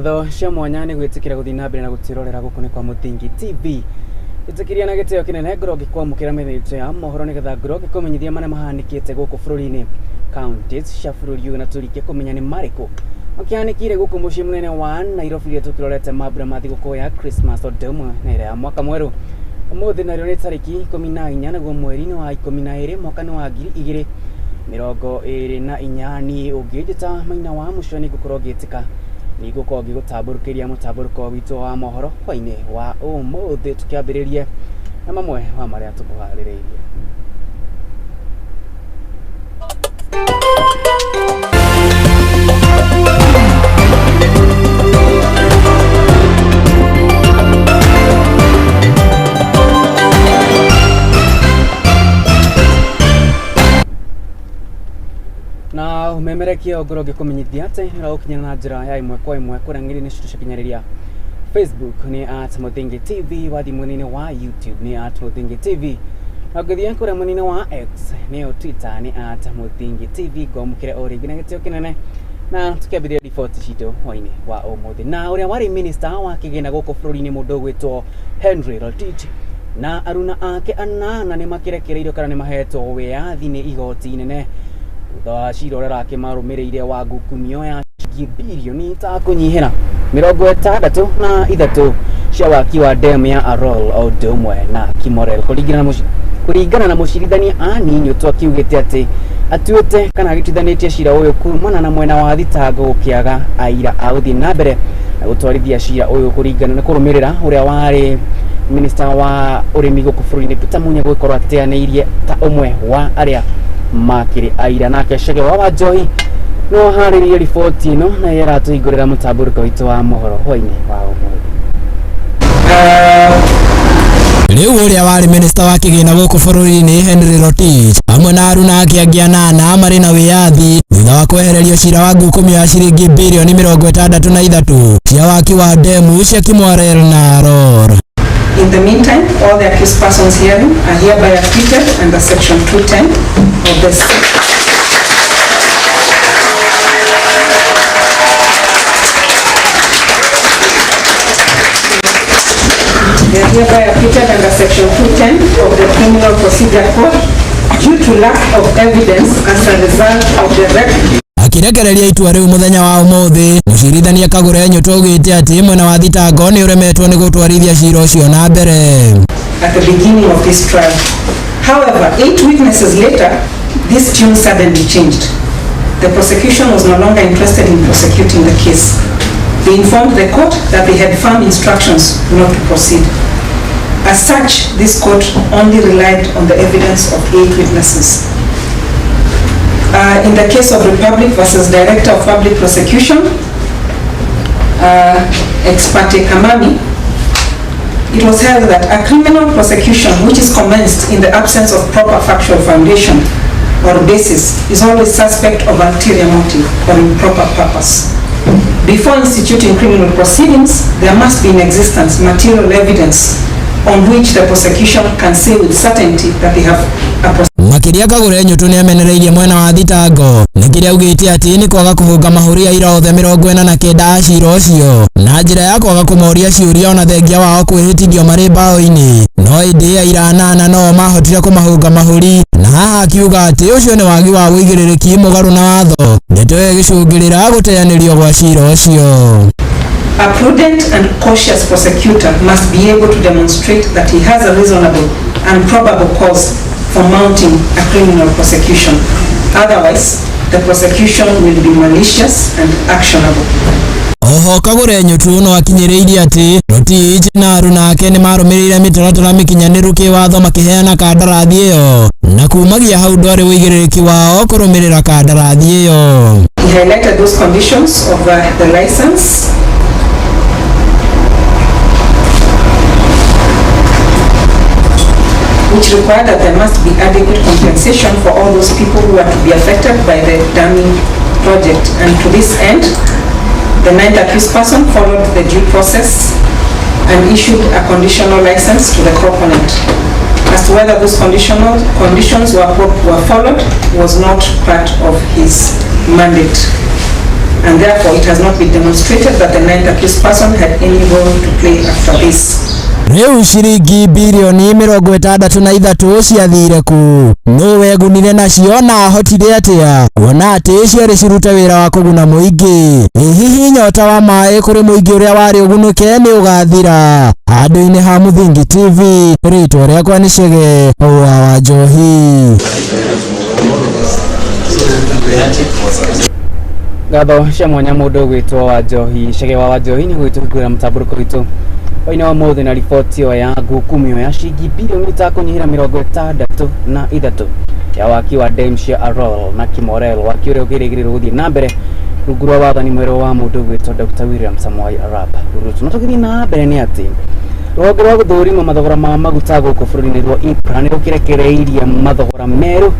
ngatho cia mwanya ni gwitikira guthii na mbere na gutirorera gukune kwa Muthingi TV itikiria na giteo kinene ngoro gikwamukira metho ya mohoro nigetha ngoro gikumenyithia mane mahanikite guku bururi-ini counties cia bururi uyu na turikie kumenya ni mariko makianikire guku mucii munene wa Nairobi ria tukirorete mambura ma thiguku ya Christmas odemwe na ire ya mwaka mweru umuthi nario ni tariki 14 naguo mweri-ini wa 12 mwaka ni wa 2024 ni ungijita Maina wa Muchwe ni gukorwo gitika ni gukorwo gigutaburukiria mutaburuko witu wa Mohoro Hwaini wa umuthi tukiambiririe na mamwe wa maria tukuhaririirie. Na umemerekia ngoro gikumenyithia ati nira ukinya na njira ya imwe kwa imwe kurangiri ni citu cikinyariria Facebook ni @Muthingi TV, wa thimuni-ini wa YouTube ni @Muthingi TV, na ngithia kuria munini wa X ni Twitter ni @Muthingi TV. Ngomukire origi na gitio kinene na tukiambiriria riboti citu hwaini wa umuthi. Na uria wari minister wa kigina guku bururi-ini mundu gwitwo Henry Rotich na aruna ake anana ni makirekereirio kana ni mahetwo wiyathi ni igoti inene thutha cirorera kimarumirire wa ngukumio ya bilioni ta kunyihira 63 cia waki wa dam ya Arol odemwe na Kimorel kuringana na mucirithania anini twakiugite ati atuite kana agitithanitie cira uyu kumana na mwena wa thitango gukiaga aira authi na mbere na gutwarithia cira uyu kuringana na kurumirira uria wari minister wa urimi guku bururi-ini Peter Munya gukorwo ateaneirie ta umwe wa aria makiri aira nake Shege wa Johi no hariririe riboti ino na yera tuigurira mutaburuko witu wa Mohoro Hwaini wa umuthi. Riu uria wari minister wa kigina guku bururi-ini Henry Rotich amwe na aruna ake angi anana mari na wiyathi thutha wa kwehererio cira wa ngukumio ya ciringi bilioni 63 cia waki wa demu cia Kimorel na Aror. In the meantime, all the accused persons herein are hereby acquitted under Section 210 of the They are hereby acquitted under Section 210 of the Criminal Procedure Code due to lack of evidence as a result of the record. Akirekereria itua riu muthenya wa umuthi mucirithania Kagure Nyuto ugite ati mwena wa thitango ni uremetwo ni gutwarithia cira ucio na mbere. At the beginning of this trial, however, 8 witnesses later, this tune suddenly changed. The prosecution was no longer interested in prosecuting the case. They informed the court that they had firm instructions not to proceed. As such, this court only relied on the evidence of 8 witnesses. In the case of Republic versus Director of Public Prosecution, ex parte Kamami, it was held that a criminal prosecution which is commenced in the absence of proper factual foundation or basis is always suspect of ulterior motive or improper purpose. Before instituting criminal proceedings, there must be in existence material evidence on which the prosecution can say with certainty that they have a Makiria Kagure Nyuto ni amenereirie mwena wa thitango nikiria ugite ati ni kwaga kuhunga mahuria ira othe 49 cira ucio na njira ya kwaga kumoria ciuria ona thengia wao kwihitithio mari bao-ini no indi aira anana no mahotire kumahunga mahuri na haha akiuga ati ucio ni wagi wa wigiririki mugaru na watho ndeto igicungirira guteanirio gwa cira ucio. A prudent and cautious prosecutor must be able to demonstrate that he has a reasonable and probable cause for mounting a criminal prosecution. Otherwise, the prosecution will be malicious and actionable. Oho Kagure Nyuto no akinyiriirie ati Rotich na aruna ake ni marumirire mitaratara mikinyaniru kiwatho makiheana kandarathi iyo na kumagia hau ndwari wigiririki wao kurumirira kandarathi iyo. He highlighted those conditions of the license which require that there must be adequate compensation for all those people who are to be affected by the damming project. And to this end, the 9th accused person followed the due process and issued a conditional license to the proponent. As to whether those conditions were followed was not part of his mandate. and therefore it has not been demonstrated that the ninth accused person had any role to play after this. Riu ciringi bilioni 63 ciathire ku no wegunire nacio na hotire atia kuona ati ciari ciruta wira wa kuguna muingi hihi nyota wa mai kuri muingi uria wari ugunuke ni ugathira handu-ini ha Muthingi TV ritwa riakwa ni Chege wa Njohi. Gatho cia mwanya mundu gwitwo wa Njohi Chege wa Njohi ni gwitugura mtamburuko witu oina wa mothe na ripoti yo ya ngukumio ya shilingi bilioni 363 ya waki wa dam cia Arol na Kimorel waki uria ugirigirira guthii na mbere rungu rwa wathani mwero wa mundu gwitwo Dr. William Samoei Arap Ruto. No tugithi na mbere ni ati rwonge rwa guthurima mathogora ma maguta guku bururi-ini rwa IPRA ni rukirekereirie mathogora meru